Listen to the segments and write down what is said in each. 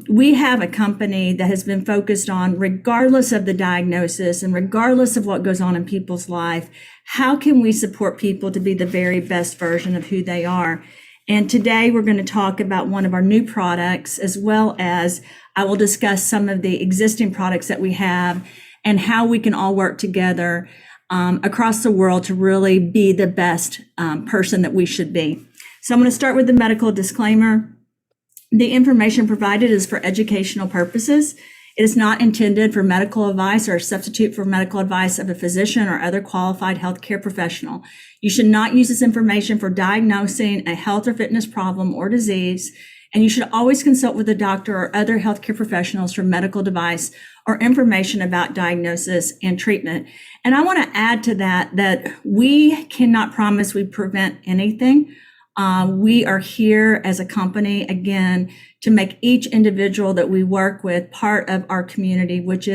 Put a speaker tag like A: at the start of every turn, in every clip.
A: We have a company that has been focused on, regardless of the diagnosis and regardless of what goes on in people's life, how can we support people to be the very best version of who they are? And today we're going to talk about one of our new products, as well as I will discuss some of the existing products that we have and how we can all work together across the world to really be the best person that we should be. So I'm going to start with the medical disclaimer. The information provided is for educational purposes. It is not intended for medical advice or a substitute for medical advice of a physician or other qualified healthcare professional. You should not use this information for diagnosing a health or fitness problem or disease, and you should always consult with a doctor or other healthcare professionals for medical advice or information about diagnosis and treatment. And I want to add to that we cannot promise we prevent anything. We are here as a company, again, to make each individual that we work with part of our community, which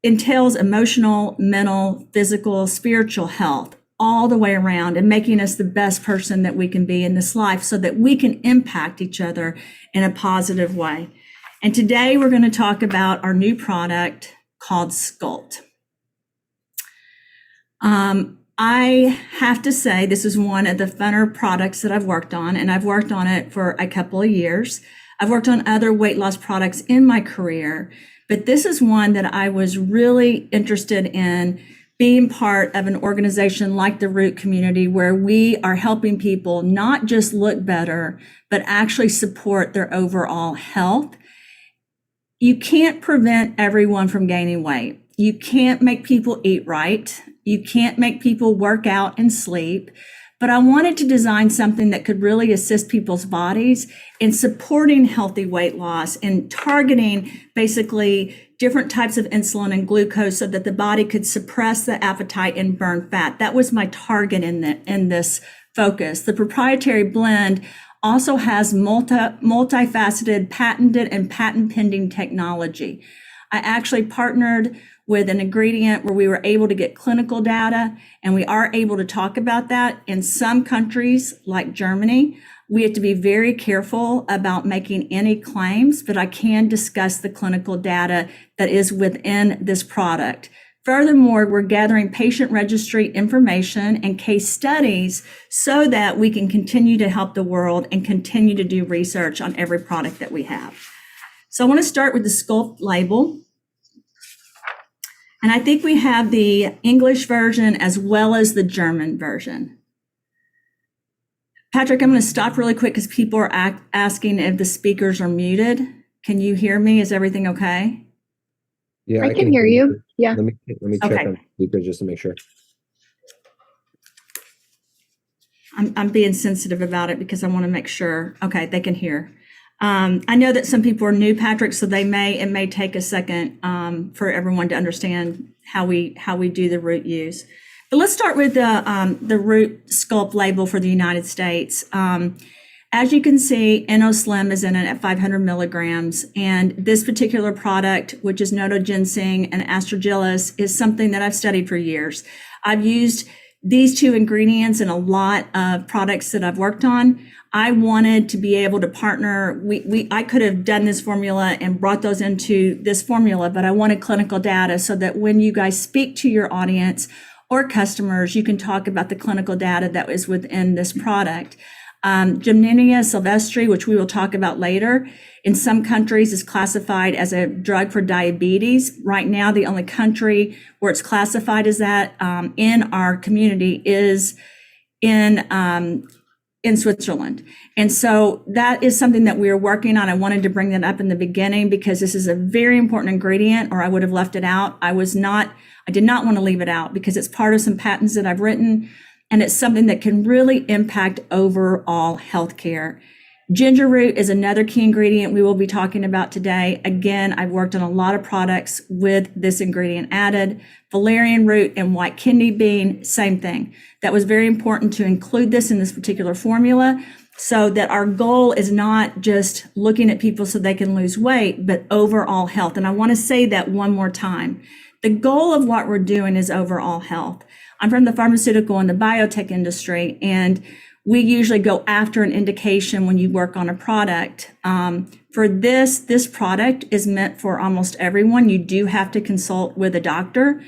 A: entails emotional, mental, physical, spiritual health all the way around, and making us the best person that we can be in this life so that we can impact each other in a positive way. And today we're going to talk about our new product called Sculpt. I have to say this is one of the funner products that I've worked on, and I've worked on it for a couple of years. I've worked on other weight loss products in my career, but this is one that I was really interested in being part of an organization like the Root Community, where we are helping people not just look better, but actually support their overall health. You can't prevent everyone from gaining weight. You can't make people eat right. You can't make people work out and sleep, but I wanted to design something that could really assist people's bodies in supporting healthy weight loss and targeting basically different types of insulin and glucose so that the body could suppress the appetite and burn fat. That was my target in this focus. The proprietary blend also has multifaceted, patented, and patent pending technology. I actually partnered with an ingredient where we were able to get clinical data, and we are able to talk about that. In some countries like Germany, we have to be very careful about making any claims, but I can discuss the clinical data that is within this product. Furthermore, we're gathering patient registry information and case studies so that we can continue to help the world and continue to do research on every product that we have. So I want to start with the Sculpt label. And I think we have the English version as well as the German version. Patrick, I'm going to stop really quick because people are asking if the speakers are muted. Can you hear me? Is everything okay?
B: Yeah,
C: I can hear you. Yeah.
B: Let me check on speakers just to make sure.
A: I'm being sensitive about it because I want to make sure. Okay, they can hear. I know that some people are new, Patrick, so it may take a second for everyone to understand how we do the Root use. But let's start with the Root Sculpt label for the United States. As you can see, InnoSlim is in it at 500 milligrams, and this particular product, which is notoginseng and astragalus, is something that I've studied for years. I've used these two ingredients in a lot of products that I've worked on. I wanted to be able to partner. I could have done this formula and brought those into this formula, but I wanted clinical data so that when you guys speak to your audience or customers, you can talk about the clinical data that was within this product. Gymnenia sylvestre, which we will talk about later, in some countries is classified as a drug for diabetes. Right now, the only country where it's classified as that in our community is in Switzerland. And so that is something that we are working on. I wanted to bring that up in the beginning because this is a very important ingredient, or I would have left it out. I did not want to leave it out because it's part of some patents that I've written, and it's something that can really impact overall healthcare. Ginger root is another key ingredient we will be talking about today. Again, I've worked on a lot of products with this ingredient added. Valerian root and white kidney bean, same thing. That was very important to include this in this particular formula so that our goal is not just looking at people so they can lose weight, but overall health. And I want to say that one more time. The goal of what we're doing is overall health. I'm from the pharmaceutical and the biotech industry, and we usually go after an indication when you work on a product. For this product is meant for almost everyone. You do have to consult with a doctor.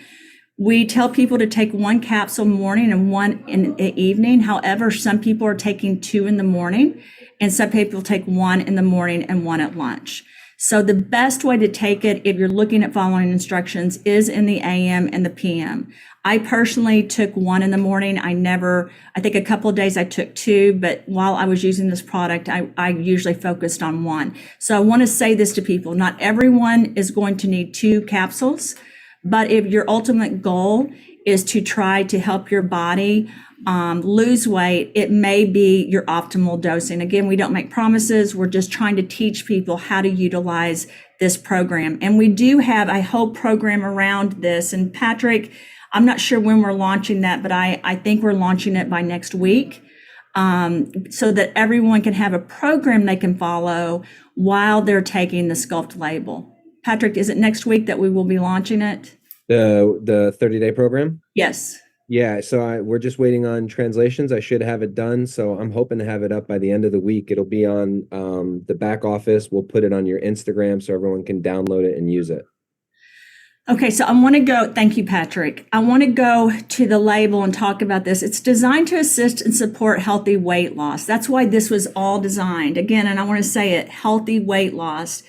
A: We tell people to take 1 capsule morning and 1 in the evening. However, some people are taking 2 in the morning, and some people take 1 in the morning and 1 at lunch. So the best way to take it, if you're looking at following instructions, is in the AM and the PM. I personally took 1 in the morning. I think a couple of days I took 2, but while I was using this product, I usually focused on 1. So I want to say this to people, not everyone is going to need 2 capsules, but if your ultimate goal is to try to help your body lose weight, it may be your optimal dosing. Again, we don't make promises. We're just trying to teach people how to utilize this program. And we do have a whole program around this. And Patrick, I'm not sure when we're launching that, but I think we're launching it by next week, so that everyone can have a program they can follow while they're taking the Sculpt label. Patrick, is it next week that we will be launching it?
B: The 30-day program?
A: Yes.
B: Yeah, so we're just waiting on translations. I should have it done, so I'm hoping to have it up by the end of the week. It'll be on the back office. We'll put it on your Instagram so everyone can download it and use it.
A: Okay, so thank you, Patrick. I want to go to the label and talk about this. It's designed to assist and support healthy weight loss. That's why this was all designed. Again, and I want to say it, healthy weight loss.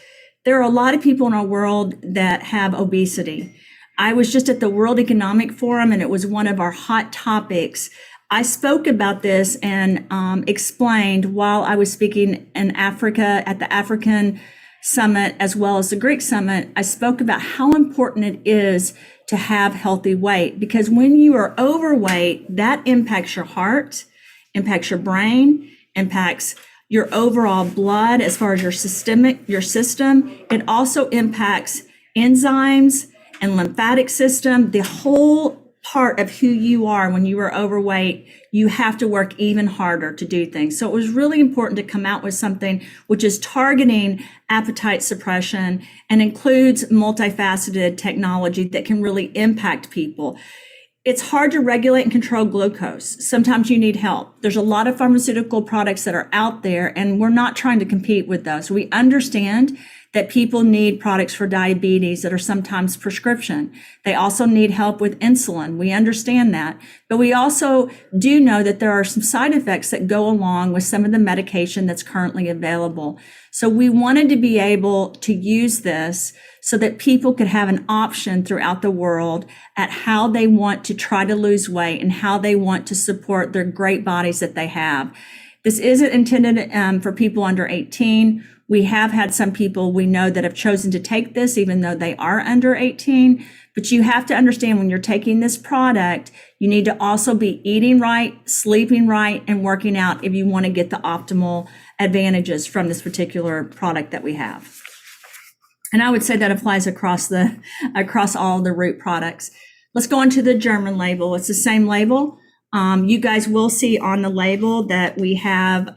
A: There are a lot of people in our world that have obesity. I was just at the World Economic Forum, and it was one of our hot topics. I spoke about this and explained while I was speaking in Africa at the African Summit as well as the Greek Summit. I spoke about how important it is to have healthy weight, because when you are overweight, that impacts your heart, impacts your brain, impacts your overall blood as far as your system. It also impacts enzymes and lymphatic system, the whole part of who you are. When you are overweight, you have to work even harder to do things. So it was really important to come out with something which is targeting appetite suppression and includes multifaceted technology that can really impact people. It's hard to regulate and control glucose. Sometimes you need help. There's a lot of pharmaceutical products that are out there, and we're not trying to compete with those. We understand that people need products for diabetes that are sometimes prescription. They also need help with insulin. We understand that. But we also do know that there are some side effects that go along with some of the medication that's currently available. So we wanted to be able to use this so that people could have an option throughout the world at how they want to try to lose weight and how they want to support their great bodies that they have. This isn't intended for people under 18. We have had some people we know that have chosen to take this even though they are under 18. But you have to understand, when you're taking this product, you need to also be eating right, sleeping right, and working out if you want to get the optimal advantages from this particular product that we have. And I would say that applies across all the root products. Let's go into the German label. It's the same label. You guys will see on the label that we have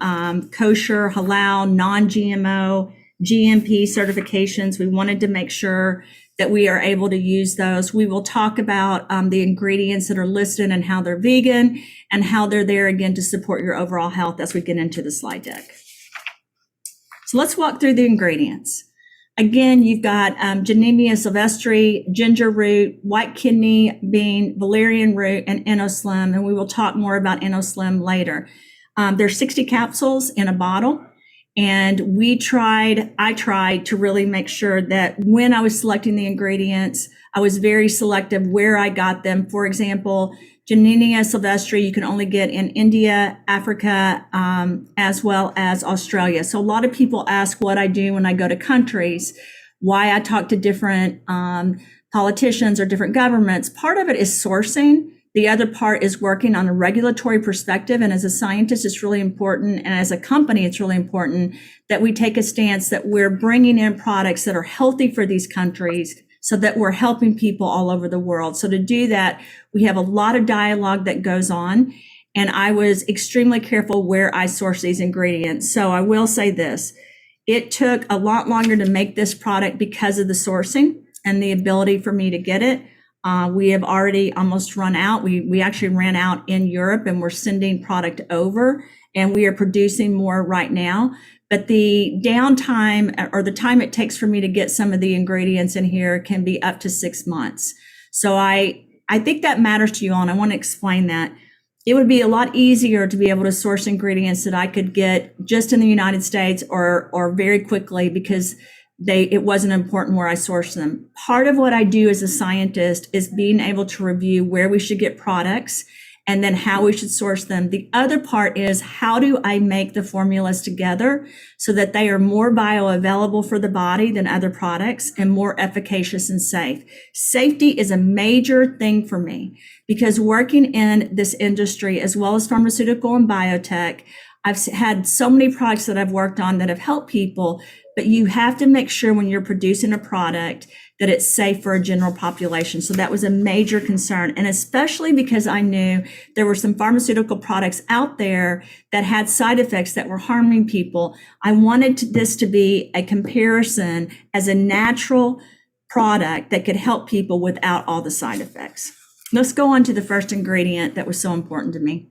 A: kosher, halal, non-GMO, GMP certifications. We wanted to make sure that we are able to use those. We will talk about the ingredients that are listed and how they're vegan and how they're there again to support your overall health as we get into the slide deck. So let's walk through the ingredients. Again, you've got Genevia sylvestre, ginger root, white kidney bean, valerian root, and Innoslim, and we will talk more about Innoslim later. There's 60 capsules in a bottle, and I tried to really make sure that when I was selecting the ingredients, I was very selective where I got them. For example, Genevia sylvestre, you can only get in India, Africa, as well as Australia. So a lot of people ask what I do when I go to countries, why I talk to different politicians or different governments. Part of it is sourcing. The other part is working on a regulatory perspective. And as a scientist, it's really important. And as a company, it's really important that we take a stance that we're bringing in products that are healthy for these countries, so that we're helping people all over the world. So to do that, we have a lot of dialogue that goes on, and I was extremely careful where I source these ingredients. So I will say this, it took a lot longer to make this product because of the sourcing and the ability for me to get it. We have already almost run out. We actually ran out in Europe, and we're sending product over, and we are producing more right now. But the downtime or the time it takes for me to get some of the ingredients in here can be up to 6 months. So I think that matters to you all, and I want to explain that. It would be a lot easier to be able to source ingredients that I could get just in the United States or very quickly, because it wasn't important where I source them. Part of what I do as a scientist is being able to review where we should get products and then how we should source them. The other part is, how do I make the formulas together so that they are more bioavailable for the body than other products and more efficacious and safe? Safety is a major thing for me, because working in this industry as well as pharmaceutical and biotech, I've had so many products that I've worked on that have helped people, but you have to make sure when you're producing a product that it's safe for a general population. So that was a major concern. And especially because I knew there were some pharmaceutical products out there that had side effects that were harming people, I wanted this to be a comparison as a natural product that could help people without all the side effects. Let's go on to the first ingredient that was so important to me.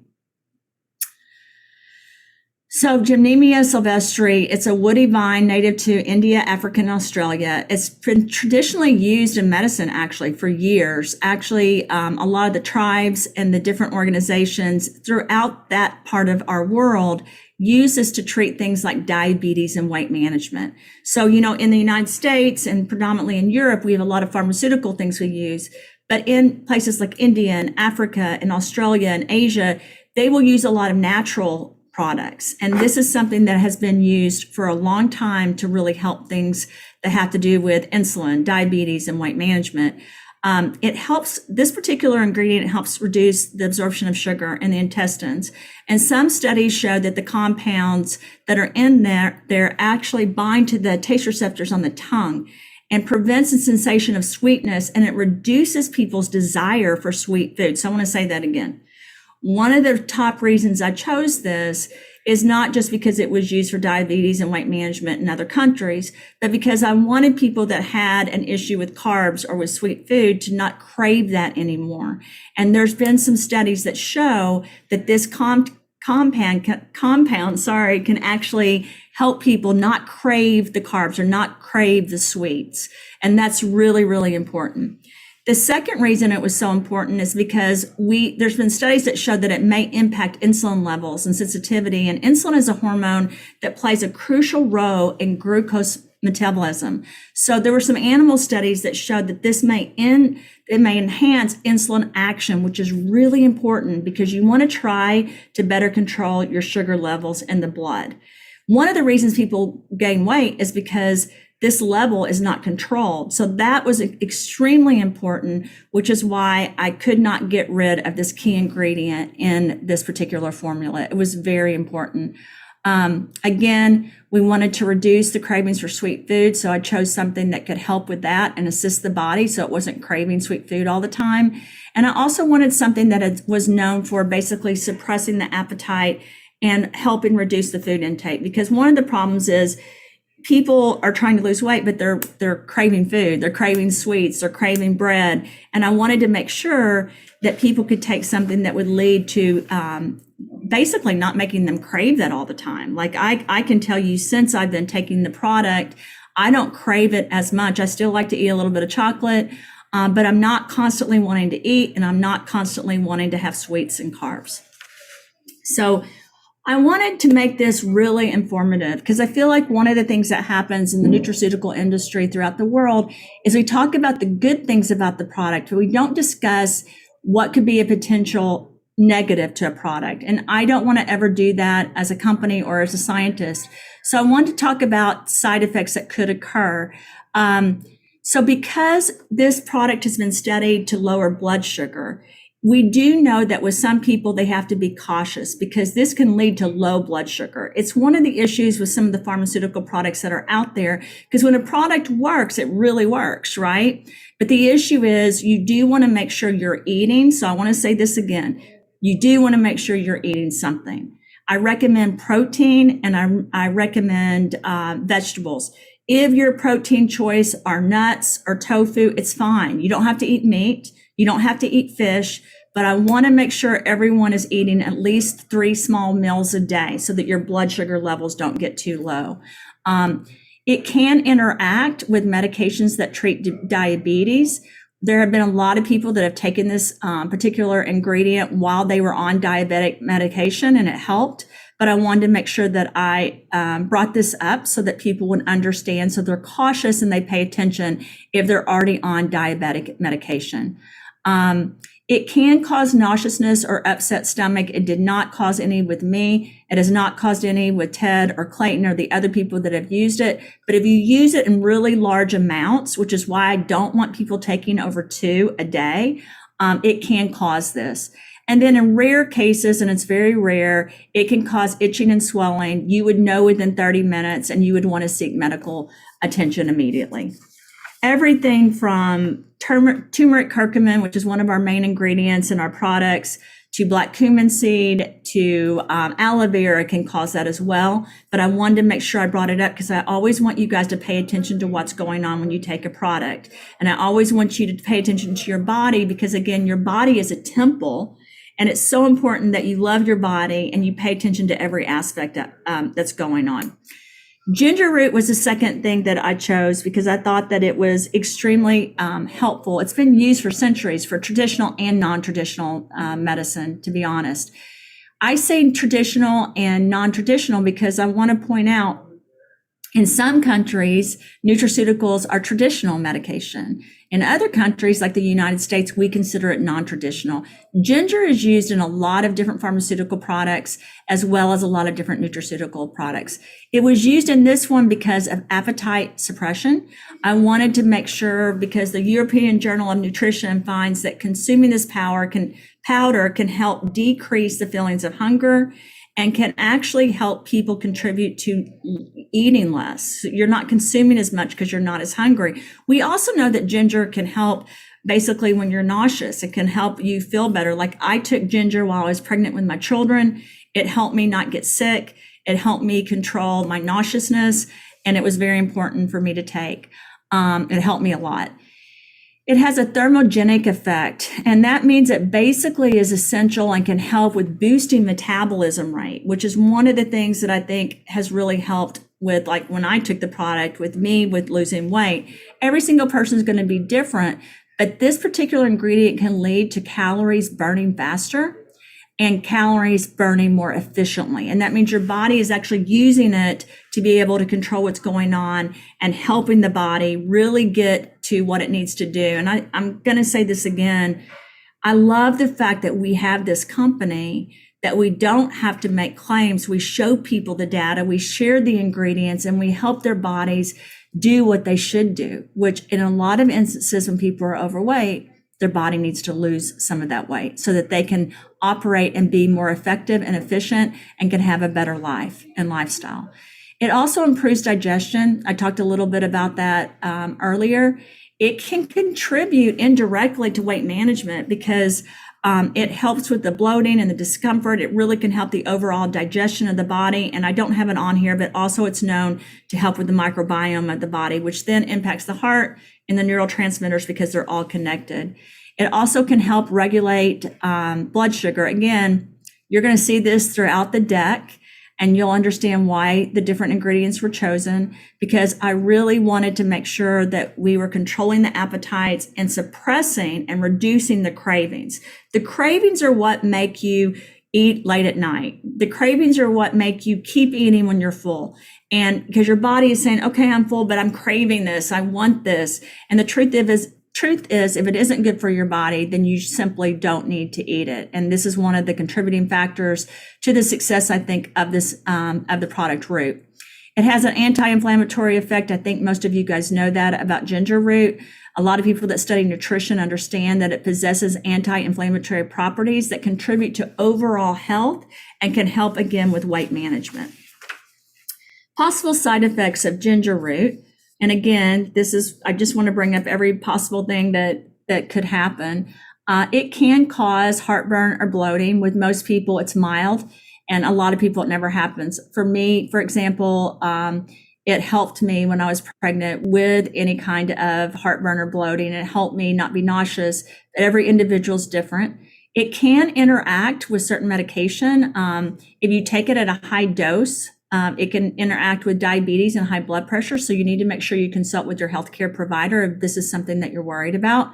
A: So Gymnema sylvestre, it's a woody vine native to India, Africa, and Australia. It's been traditionally used in medicine actually for years. Actually, a lot of the tribes and the different organizations throughout that part of our world use this to treat things like diabetes and weight management. So, in the United States and predominantly in Europe, we have a lot of pharmaceutical things we use. But in places like India and Africa and Australia and Asia, they will use a lot of natural products. And this is something that has been used for a long time to really help things that have to do with insulin, diabetes, and weight management. This particular ingredient helps reduce the absorption of sugar in the intestines. And some studies show that the compounds that are in there, they're actually bind to the taste receptors on the tongue and prevents the sensation of sweetness, and it reduces people's desire for sweet food. So I want to say that again. One of the top reasons I chose this is not just because it was used for diabetes and weight management in other countries, but because I wanted people that had an issue with carbs or with sweet food to not crave that anymore. And there's been some studies that show that this compound can actually help people not crave the carbs or not crave the sweets. And that's really, really important. The second reason it was so important is because there's been studies that show that it may impact insulin levels and sensitivity. And insulin is a hormone that plays a crucial role in glucose metabolism. So there were some animal studies that showed that this may enhance insulin action, which is really important because you want to try to better control your sugar levels in the blood. One of the reasons people gain weight is because this level is not controlled. So that was extremely important, which is why I could not get rid of this key ingredient in this particular formula. It was very important. Again, we wanted to reduce the cravings for sweet food. So I chose something that could help with that and assist the body so it wasn't craving sweet food all the time. And I also wanted something that was known for basically suppressing the appetite and helping reduce the food intake. Because one of the problems is people are trying to lose weight, but they're craving food, they're craving sweets, they're craving bread. And I wanted to make sure that people could take something that would lead to basically not making them crave that all the time. Like I can tell you, since I've been taking the product, I don't crave it as much. I still like to eat a little bit of chocolate, but I'm not constantly wanting to eat, and I'm not constantly wanting to have sweets and carbs. So I wanted to make this really informative because I feel like one of the things that happens in the nutraceutical industry throughout the world is we talk about the good things about the product, but we don't discuss what could be a potential negative to a product. And I don't want to ever do that as a company or as a scientist. So I want to talk about side effects that could occur. So because this product has been studied to lower blood sugar, we do know that with some people, they have to be cautious because this can lead to low blood sugar. It's one of the issues with some of the pharmaceutical products that are out there, because when a product works, it really works, right? But the issue is you do want to make sure you're eating. So I want to say this again. You do want to make sure you're eating something. I recommend protein, and I recommend vegetables. If your protein choice are nuts or tofu, it's fine. You don't have to eat meat. You don't have to eat fish, but I want to make sure everyone is eating at least 3 small meals a day so that your blood sugar levels don't get too low. It can interact with medications that treat diabetes. There have been a lot of people that have taken this particular ingredient while they were on diabetic medication, and it helped. But I wanted to make sure that I brought this up so that people would understand, so they're cautious and they pay attention if they're already on diabetic medication. It can cause nauseousness or upset stomach. It did not cause any with me. It has not caused any with Ted or Clayton or the other people that have used it. But if you use it in really large amounts, which is why I don't want people taking over 2 a day, it can cause this. And then in rare cases, and it's very rare, it can cause itching and swelling. You would know within 30 minutes, and you would want to seek medical attention immediately. Everything from turmeric curcumin, which is one of our main ingredients in our products, to black cumin seed, to aloe vera can cause that as well. But I wanted to make sure I brought it up because I always want you guys to pay attention to what's going on when you take a product. And I always want you to pay attention to your body because, again, your body is a temple. And it's so important that you love your body and you pay attention to every aspect that's going on. Ginger root was the second thing that I chose because I thought that it was extremely helpful. It's been used for centuries for traditional and non-traditional medicine, to be honest. I say traditional and non-traditional because I want to point out in some countries, nutraceuticals are traditional medication. In other countries, like the United States, we consider it non-traditional. Ginger is used in a lot of different pharmaceutical products, as well as a lot of different nutraceutical products. It was used in this one because of appetite suppression. I wanted to make sure, because the European Journal of Nutrition finds that consuming this powder can help decrease the feelings of hunger and can actually help people contribute to eating less. You're not consuming as much because you're not as hungry. We also know that ginger can help basically when you're nauseous. It can help you feel better. Like I took ginger while I was pregnant with my children. It helped me not get sick. It helped me control my nauseousness. And it was very important for me to take. It helped me a lot. It has a thermogenic effect, and that means it basically is essential and can help with boosting metabolism rate, which is one of the things that I think has really helped with, like when I took the product with me with losing weight. Every single person is going to be different, but this particular ingredient can lead to calories burning faster and calories burning more efficiently. And that means your body is actually using it to be able to control what's going on and helping the body really get to what it needs to do. And I'm going to say this again. I love the fact that we have this company that we don't have to make claims. We show people the data, we share the ingredients, and we help their bodies do what they should do, which in a lot of instances when people are overweight, their body needs to lose some of that weight so that they can operate and be more effective and efficient and can have a better life and lifestyle. It also improves digestion. I talked a little bit about that earlier. It can contribute indirectly to weight management because it helps with the bloating and the discomfort. It really can help the overall digestion of the body. And I don't have it on here, but also it's known to help with the microbiome of the body, which then impacts the heart and the neurotransmitters because they're all connected. It also can help regulate blood sugar. Again, you're going to see this throughout the deck, and you'll understand why the different ingredients were chosen, because I really wanted to make sure that we were controlling the appetites and suppressing and reducing the cravings. The cravings are what make you eat late at night. The cravings are what make you keep eating when you're full. And because your body is saying, okay, I'm full, but I'm craving this. I want this. And the truth is, if it isn't good for your body, then you simply don't need to eat it. And this is one of the contributing factors to the success, I think, of this, of the product root. It has an anti-inflammatory effect. I think most of you guys know that about ginger root. A lot of people that study nutrition understand that it possesses anti-inflammatory properties that contribute to overall health and can help, again, with weight management. Possible side effects of ginger root. And again, I just want to bring up every possible thing that could happen. It can cause heartburn or bloating. With most people, it's mild. And a lot of people, it never happens. For me, for example, it helped me when I was pregnant with any kind of heartburn or bloating. It helped me not be nauseous. Every individual is different. It can interact with certain medication. If you take it at a high dose, it can interact with diabetes and high blood pressure. So you need to make sure you consult with your healthcare provider if this is something that you're worried about.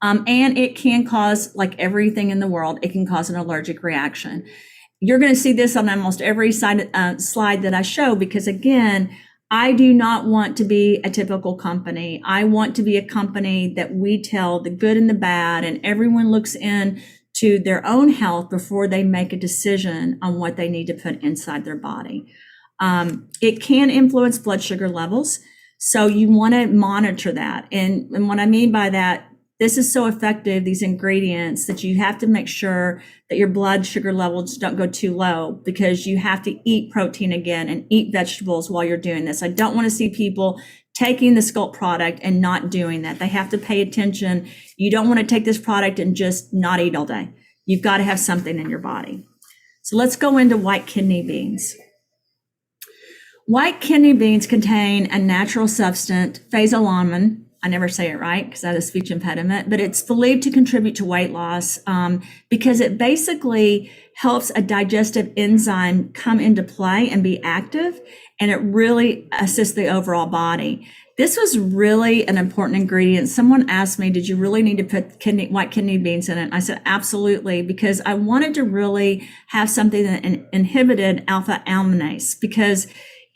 A: And it can cause, like everything in the world, it can cause an allergic reaction. You're going to see this on almost every slide that I show, because again, I do not want to be a typical company. I want to be a company that we tell the good and the bad, and everyone looks in to their own health before they make a decision on what they need to put inside their body. It can influence blood sugar levels, so you want to monitor that. And what I mean by that, this is so effective, these ingredients, that you have to make sure that your blood sugar levels don't go too low, because you have to eat protein again and eat vegetables while you're doing this. I don't want to see people taking the Sculpt product and not doing that. They have to pay attention. You don't want to take this product and just not eat all day. You've got to have something in your body. So let's go into white kidney beans. White kidney beans contain a natural substance, phazolamine. I never say it right because I have a speech impediment, but it's believed to contribute to weight loss because it basically helps a digestive enzyme come into play and be active, and it really assists the overall body. This was really an important ingredient. Someone asked me, did you really need to put white kidney beans in it? I said, absolutely, because I wanted to really have something that inhibited alpha amylase, because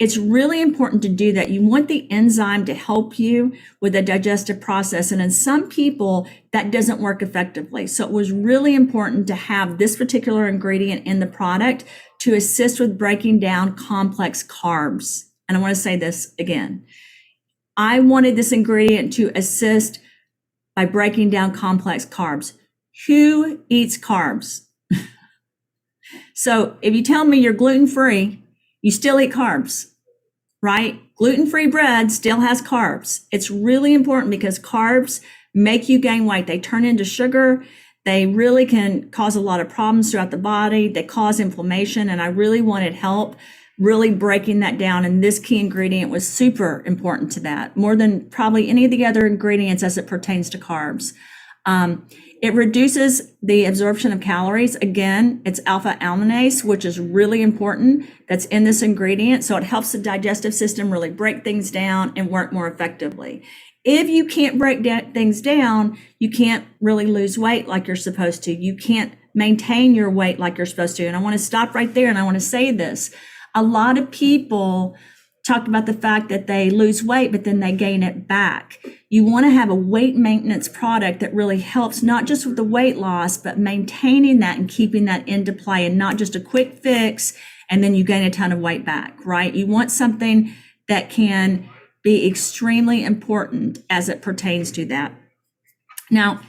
A: it's really important to do that. You want the enzyme to help you with the digestive process. And in some people, that doesn't work effectively. So it was really important to have this particular ingredient in the product to assist with breaking down complex carbs. And I want to say this again. I wanted this ingredient to assist by breaking down complex carbs. Who eats carbs? So if you tell me you're gluten-free, you still eat carbs, right? Gluten-free bread still has carbs. It's really important because carbs make you gain weight. They turn into sugar. They really can cause a lot of problems throughout the body. They cause inflammation, and I really wanted help really breaking that down. And this key ingredient was super important to that, more than probably any of the other ingredients as it pertains to carbs. It reduces the absorption of calories. Again, it's alpha amylase, which is really important. That's in this ingredient. So it helps the digestive system really break things down and work more effectively. If you can't break things down, you can't really lose weight like you're supposed to. You can't maintain your weight like you're supposed to. And I want to stop right there, and I want to say this. A lot of people talked about the fact that they lose weight, but then they gain it back. You want to have a weight maintenance product that really helps not just with the weight loss, but maintaining that and keeping that into play, and not just a quick fix and then you gain a ton of weight back, right? You want something that can be extremely important as it pertains to that. Now,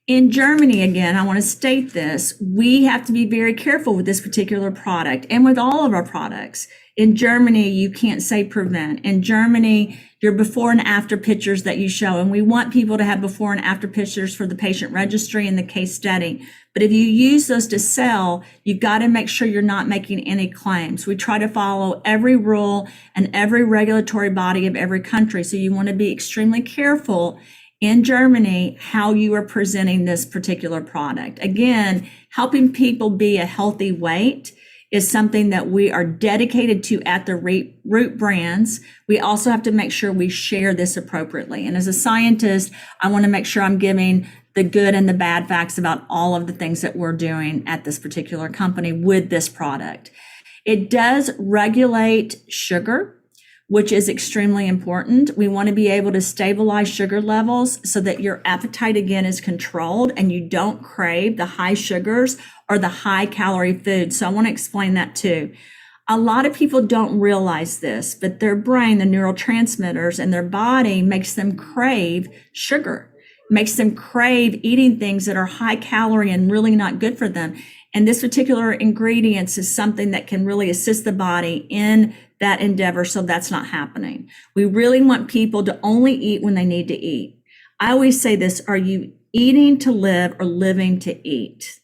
A: in Germany, again, I want to state this, we have to be very careful with this particular product and with all of our products. In Germany, you can't say prevent. In Germany, your before and after pictures that you show, and we want people to have before and after pictures for the patient registry and the case study. But if you use those to sell, you've got to make sure you're not making any claims. We try to follow every rule and every regulatory body of every country. So you want to be extremely careful in Germany how you are presenting this particular product. Again, helping people be a healthy weight is something that we are dedicated to at the Root Brands. We also have to make sure we share this appropriately. And as a scientist, I want to make sure I'm giving the good and the bad facts about all of the things that we're doing at this particular company with this product. It does regulate sugar, which is extremely important. We want to be able to stabilize sugar levels so that your appetite again is controlled and you don't crave the high sugars or the high calorie food. So I want to explain that too. A lot of people don't realize this, but their brain, the neurotransmitters in their body makes them crave sugar, makes them crave eating things that are high calorie and really not good for them. And this particular ingredients is something that can really assist the body in that endeavor, so that's not happening. We really want people to only eat when they need to eat. I always say this, are you eating to live or living to eat?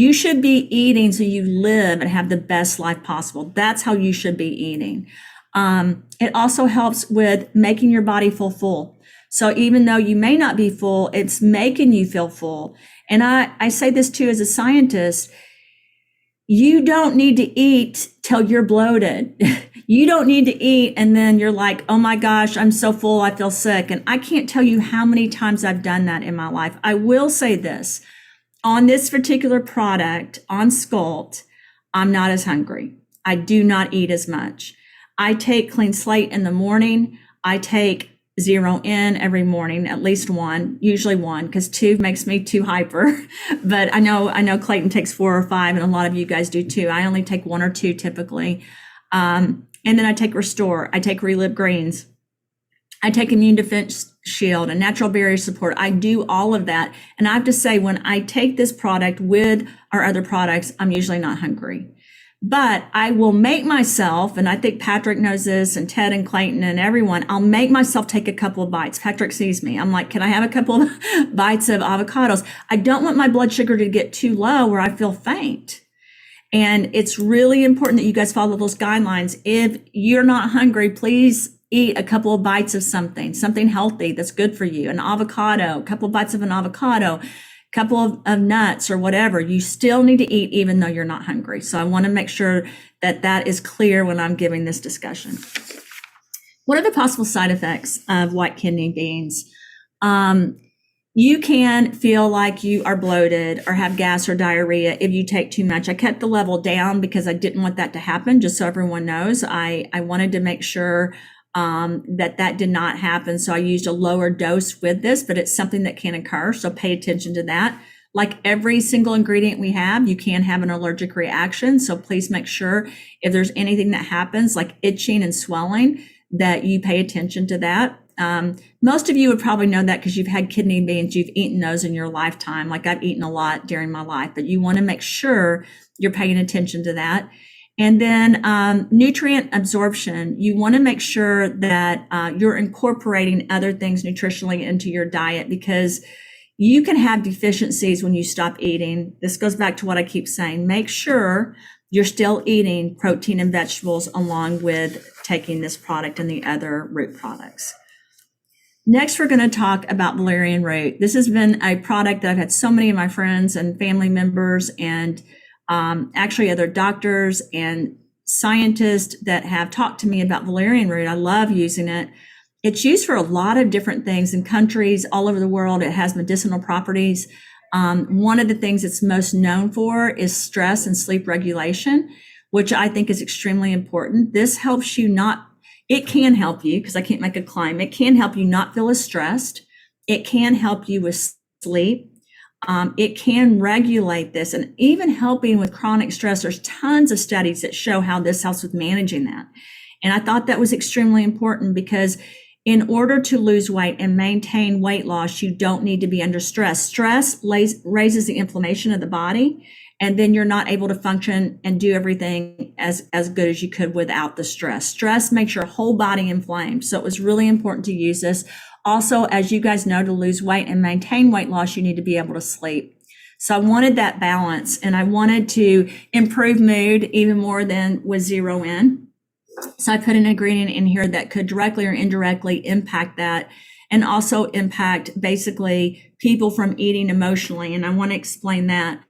A: You should be eating so you live and have the best life possible. That's how you should be eating. It also helps with making your body feel full. So even though you may not be full, it's making you feel full. And I say this too as a scientist, you don't need to eat till you're bloated. You don't need to eat and then you're like, oh my gosh, I'm so full, I feel sick. And I can't tell you how many times I've done that in my life. I will say this, on this particular product, on Sculpt, I'm not as hungry. I do not eat as much. I take Clean Slate in the morning. I take Zero In every morning, at least one, usually one, because two makes me too hyper. But I know Clayton takes 4 or 5, and a lot of you guys do too. I only take 1 or 2 typically. And then I take Restore. I take Relive Greens. I take Immune Defense Shield and Natural Barrier Support. I do all of that. And I have to say, when I take this product with our other products, I'm usually not hungry. But I will make myself, and I think Patrick knows this, and Ted and Clayton and everyone, I'll make myself take a couple of bites. Patrick sees me. I'm like, can I have a couple of bites of avocados? I don't want my blood sugar to get too low where I feel faint. And it's really important that you guys follow those guidelines. If you're not hungry, please eat a couple of bites of something healthy that's good for you. An avocado, a couple of bites of an avocado, couple of nuts or whatever. You still need to eat even though you're not hungry. So I want to make sure that that is clear when I'm giving this discussion. What are the possible side effects of white kidney beans? You can feel like you are bloated or have gas or diarrhea if you take too much. I kept the level down because I didn't want that to happen, just so everyone knows. I wanted to make sure that did not happen. So I used a lower dose with this, but it's something that can occur. So pay attention to that. Like every single ingredient we have, you can have an allergic reaction. So please make sure if there's anything that happens like itching and swelling, that you pay attention to that. Most of you would probably know that because you've had kidney beans, you've eaten those in your lifetime. Like I've eaten a lot during my life, but you want to make sure you're paying attention to that. And then nutrient absorption, you want to make sure that you're incorporating other things nutritionally into your diet, because you can have deficiencies when you stop eating. This goes back to what I keep saying. Make sure you're still eating protein and vegetables along with taking this product and the other root products. Next, we're going to talk about valerian root. This has been a product that I've had so many of my friends and family members and actually other doctors and scientists that have talked to me about valerian root. I love using it. It's used for a lot of different things in countries all over the world. It has medicinal properties. One of the things it's most known for is stress and sleep regulation, which I think is extremely important. This helps you it can help you, because I can't make a claim. It can help you not feel as stressed. It can help you with sleep. It can regulate this, and even helping with chronic stress. There's tons of studies that show how this helps with managing that. And I thought that was extremely important, because in order to lose weight and maintain weight loss, you don't need to be under stress. Stress raises the inflammation of the body, and then you're not able to function and do everything as good as you could without the stress. Stress makes your whole body inflamed. So it was really important to use this. Also, as you guys know, to lose weight and maintain weight loss, you need to be able to sleep. So I wanted that balance, and I wanted to improve mood even more than with Zero In. So I put an ingredient in here that could directly or indirectly impact that, and also impact basically people from eating emotionally. And I want to explain that.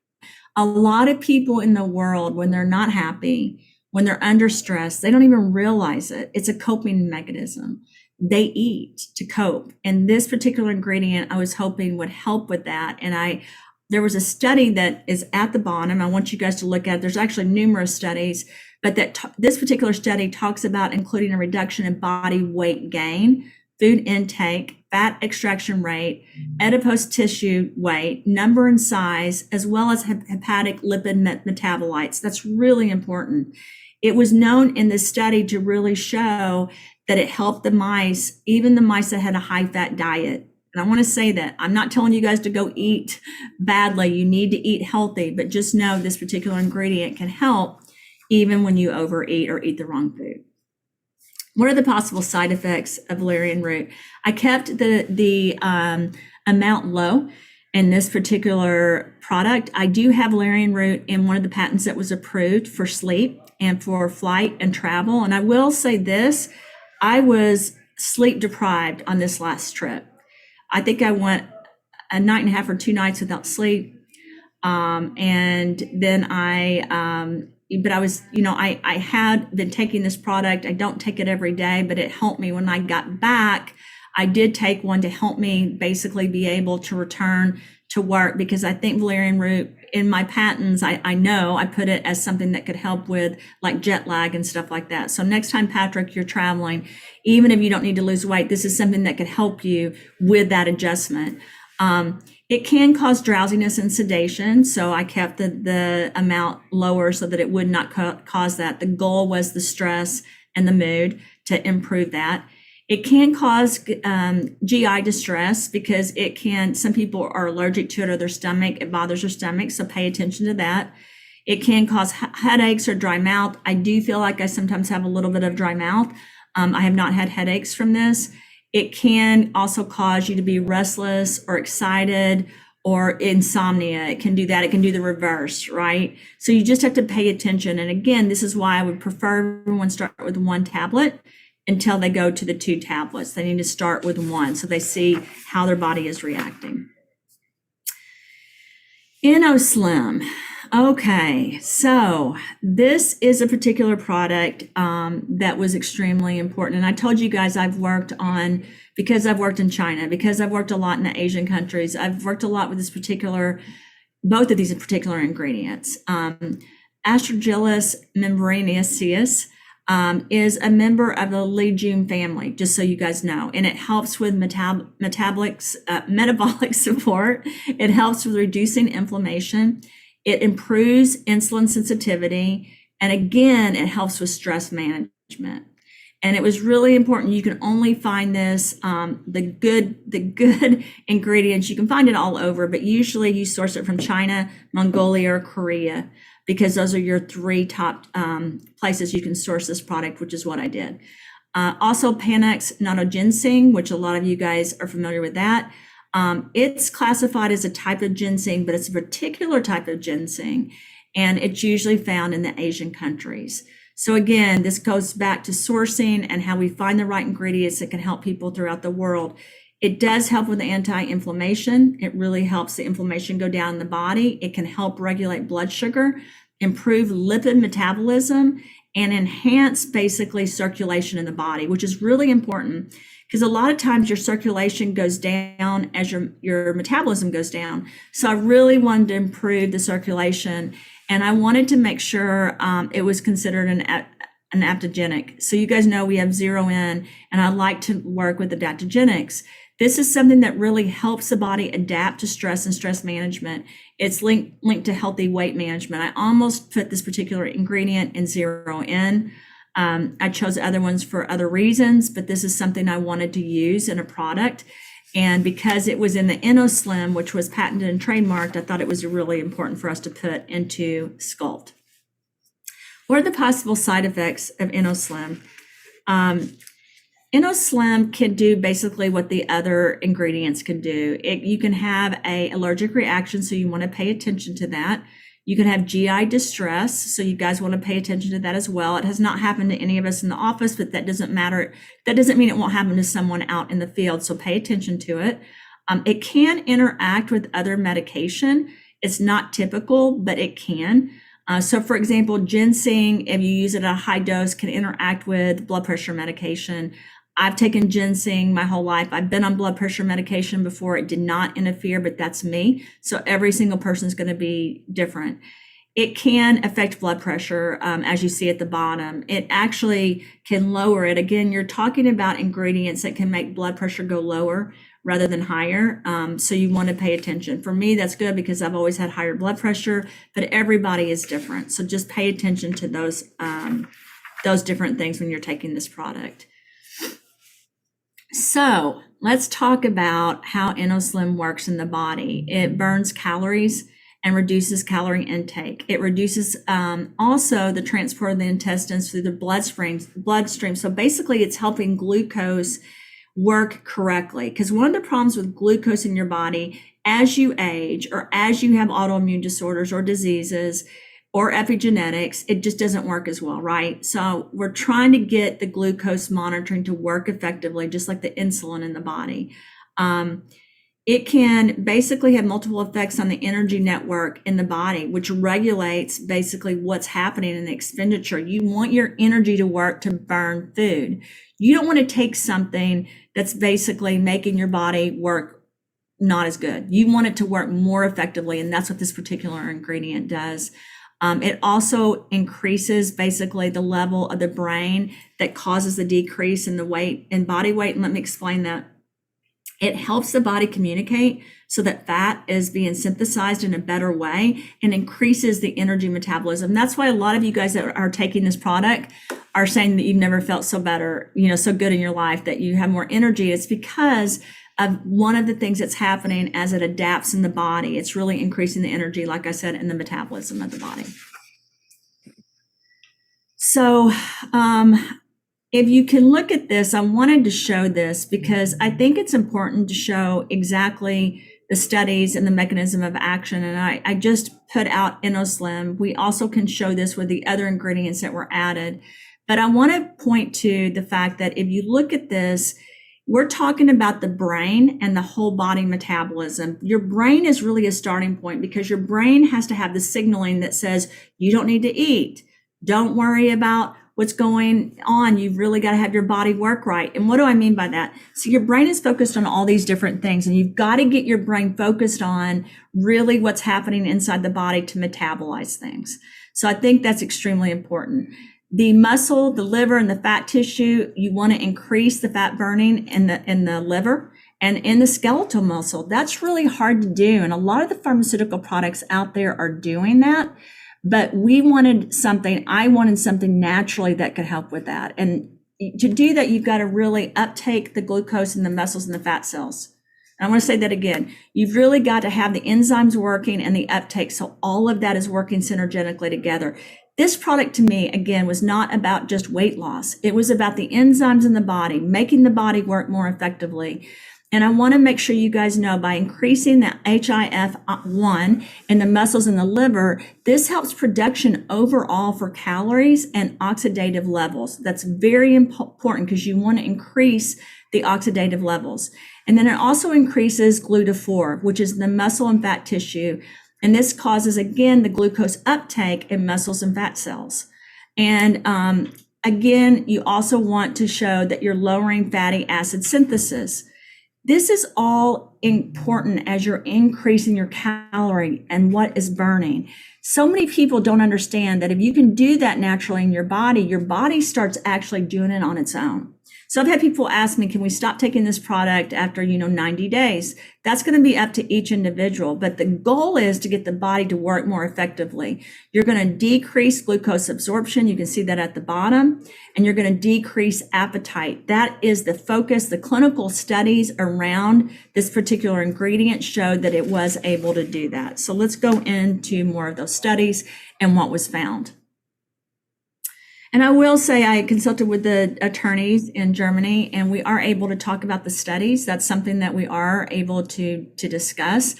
A: A lot of people in the world, when they're not happy, when they're under stress, they don't even realize it. It's a coping mechanism. They eat to cope. And this particular ingredient, I was hoping would help with that. And there was a study that is at the bottom. I want you guys to look at. There's actually numerous studies, but this particular study talks about including a reduction in body weight gain, food intake, fat extraction rate, adipose tissue weight, number and size, as well as hepatic lipid metabolites. That's really important. It was known in this study to really show that it helped the mice, even the mice that had a high fat diet. And I want to say that I'm not telling you guys to go eat badly. You need to eat healthy, but just know this particular ingredient can help even when you overeat or eat the wrong food. What are the possible side effects of valerian root? I kept the amount low. in this particular product. I do have valerian root in one of the patents that was approved for sleep and for flight and travel. And I will say this, I was sleep deprived on this last trip. I think I went a night and a half or 2 nights without sleep. And then but I was, I had been taking this product. I don't take it every day, but it helped me when I got back. I did take one to help me basically be able to return to work, because I think valerian root in my patents, I know I put it as something that could help with like jet lag and stuff like that. So next time, Patrick, you're traveling, even if you don't need to lose weight, this is something that could help you with that adjustment. It can cause drowsiness and sedation, so I kept the amount lower so that it would not cause that. The goal was the stress and the mood to improve that. It can cause GI distress, because some people are allergic to it, or their stomach, it bothers their stomach, so pay attention to that. It can cause headaches or dry mouth. I do feel like I sometimes have a little bit of dry mouth. I have not had headaches from this. It can also cause you to be restless or excited or insomnia. It can do that. It can do the reverse, right? So you just have to pay attention. And again, this is why I would prefer everyone start with 1 tablet until they go to the 2 tablets. They need to start with 1 so they see how their body is reacting. InnoSlim. Okay, so this is a particular product that was extremely important. And I told you guys because I've worked in China, because I've worked a lot in the Asian countries, I've worked a lot with both of these particular ingredients. Aspergillus membranaceus is a member of the legume family, just so you guys know, and it helps with metabolic support. It helps with reducing inflammation. It improves insulin sensitivity. And again, it helps with stress management. And it was really important. You can only find this, the good ingredients, you can find it all over, but usually you source it from China, Mongolia, or Korea, because those are your 3 top places you can source this product, which is what I did. Also Panax notoginseng, which a lot of you guys are familiar with that. It's classified as a type of ginseng, but it's a particular type of ginseng, and it's usually found in the Asian countries. So again, this goes back to sourcing and how we find the right ingredients that can help people throughout the world. It does help with the anti-inflammation. It really helps the inflammation go down in the body. It can help regulate blood sugar, improve lipid metabolism, and enhance basically circulation in the body, which is really important, because a lot of times your circulation goes down as your metabolism goes down. So I really wanted to improve the circulation, and I wanted to make sure it was considered an adaptogenic. So you guys know we have 0N, and I like to work with adaptogenics. This is something that really helps the body adapt to stress and stress management. It's linked to healthy weight management. I almost put this particular ingredient in 0N. I chose other ones for other reasons, but this is something I wanted to use in a product. And because it was in the InnoSlim, which was patented and trademarked, I thought it was really important for us to put into Sculpt. What are the possible side effects of InnoSlim? InnoSlim can do basically what the other ingredients can do. You can have an allergic reaction, so you want to pay attention to that. You can have GI distress, so you guys want to pay attention to that as well. It has not happened to any of us in the office, but that doesn't matter. That doesn't mean it won't happen to someone out in the field, so pay attention to it. It can interact with other medication. It's not typical, but it can. So for example, ginseng, if you use it at a high dose, can interact with blood pressure medication. I've taken ginseng my whole life. I've been on blood pressure medication before. It did not interfere, but that's me. So every single person is going to be different. It can affect blood pressure, as you see at the bottom. It actually can lower it. Again, you're talking about ingredients that can make blood pressure go lower rather than higher. So you want to pay attention. For me, that's good because I've always had higher blood pressure, but everybody is different. So just pay attention to those different things when you're taking this product. So let's talk about how InnoSlim works in the body. It burns calories and reduces calorie intake. It reduces also the transport of the intestines through the bloodstream. So basically it's helping glucose work correctly. Because one of the problems with glucose in your body as you age or as you have autoimmune disorders or diseases or epigenetics, it just doesn't work as well, right? So we're trying to get the glucose monitoring to work effectively, just like the insulin in the body. It can basically have multiple effects on the energy network in the body, which regulates basically what's happening in the expenditure. You want your energy to work to burn food. You don't want to take something that's basically making your body work not as good. You want it to work more effectively, and that's what this particular ingredient does. It also increases basically the level of the brain that causes the decrease in the weight and body weight. And let me explain that. It helps the body communicate so that fat is being synthesized in a better way and increases the energy metabolism. That's why a lot of you guys that are taking this product are saying that you've never felt so better, so good in your life, that you have more energy. It's because of one of the things that's happening as it adapts in the body. It's really increasing the energy, like I said, in the metabolism of the body. So, if you can look at this, I wanted to show this because I think it's important to show exactly the studies and the mechanism of action. And I just put out InnoSlim. We also can show this with the other ingredients that were added. But I want to point to the fact that if you look at this, we're talking about the brain and the whole body metabolism. Your brain is really a starting point because your brain has to have the signaling that says you don't need to eat. Don't worry about what's going on. You've really got to have your body work right. And what do I mean by that? So your brain is focused on all these different things, and you've got to get your brain focused on really what's happening inside the body to metabolize things. So I think that's extremely important. The muscle, the liver, and the fat tissue, you want to increase the fat burning in the liver and in the skeletal muscle. That's really hard to do. And a lot of the pharmaceutical products out there are doing that. But I wanted something naturally that could help with that. And to do that, you've got to really uptake the glucose in the muscles and the fat cells. And I want to say that again. You've really got to have the enzymes working and the uptake. So all of that is working synergetically together. This product to me, again, was not about just weight loss. It was about the enzymes in the body, making the body work more effectively. And I want to make sure you guys know by increasing the HIF1 in the muscles and the liver, this helps production overall for calories and oxidative levels. That's very important because you want to increase the oxidative levels. And then it also increases GLUTA4, which is the muscle and fat tissue. And this causes, again, the glucose uptake in muscles and fat cells. And again, you also want to show that you're lowering fatty acid synthesis. This is all important as you're increasing your calorie and what is burning. So many people don't understand that if you can do that naturally in your body starts actually doing it on its own. So I've had people ask me, can we stop taking this product after, 90 days? That's going to be up to each individual. But the goal is to get the body to work more effectively. You're going to decrease glucose absorption. You can see that at the bottom. And you're going to decrease appetite. That is the focus. The clinical studies around this particular ingredient showed that it was able to do that. So let's go into more of those studies and what was found. And I will say I consulted with the attorneys in Germany, and we are able to talk about the studies. That's something that we are able to discuss.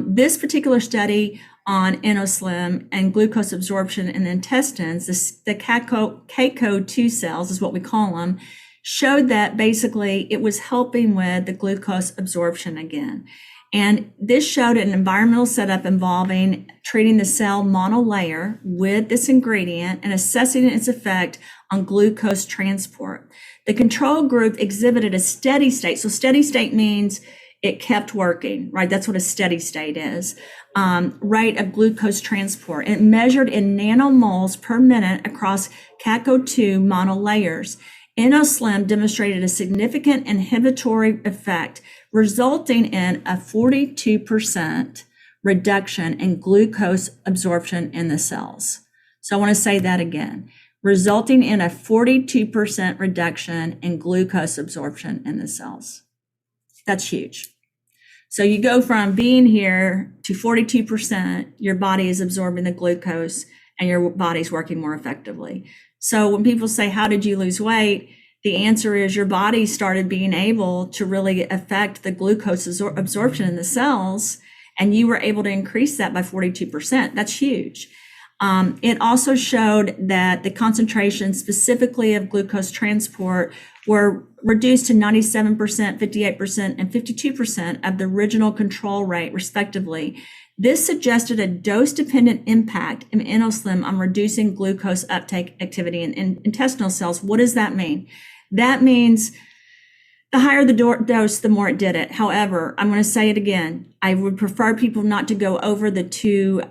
A: This particular study on InnoSlim and glucose absorption in the intestines, the CACO2 cells is what we call them, showed that basically it was helping with the glucose absorption again. And this showed an environmental setup involving treating the cell monolayer with this ingredient and assessing its effect on glucose transport. The control group exhibited a steady state. So steady state means it kept working, right? That's what a steady state is. Rate of glucose transport. It measured in nanomoles per minute across CACO2 monolayers. InnoSlim demonstrated a significant inhibitory effect, resulting in a 42% reduction in glucose absorption in the cells. So I want to say that again, resulting in a 42% reduction in glucose absorption in the cells. That's huge. So you go from being here to 42%, your body is absorbing the glucose and your body's working more effectively. So when people say, how did you lose weight? The answer is your body started being able to really affect the glucose absorption in the cells, and you were able to increase that by 42%. That's huge. It also showed that the concentration specifically of glucose transport were reduced to 97%, 58%, and 52% of the original control rate, respectively. This suggested a dose-dependent impact in InnoSlim on reducing glucose uptake activity in intestinal cells. What does that mean? That means the higher the dose, the more it did it. However, I'm going to say it again. I would prefer people not to go over the 2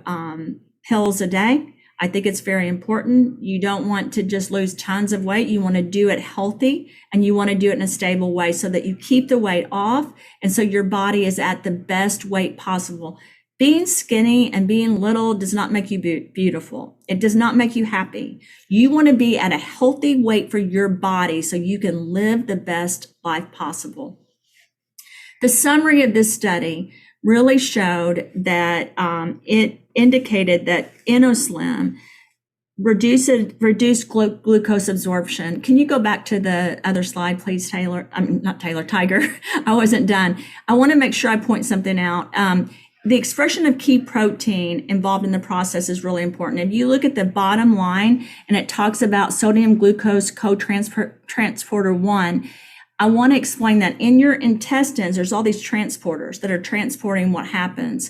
A: pills a day. I think it's very important. You don't want to just lose tons of weight. You want to do it healthy, and you want to do it in a stable way so that you keep the weight off, and so your body is at the best weight possible. Being skinny and being little does not make you beautiful. It does not make you happy. You want to be at a healthy weight for your body so you can live the best life possible. The summary of this study really showed that it indicated that InnoSlim reduced glucose absorption. Can you go back to the other slide, please, Taylor? Not Taylor, Tiger. I wasn't done. I want to make sure I point something out. The expression of key protein involved in the process is really important. If you look at the bottom line and it talks about sodium glucose co-transporter 1, I want to explain that in your intestines, there's all these transporters that are transporting what happens.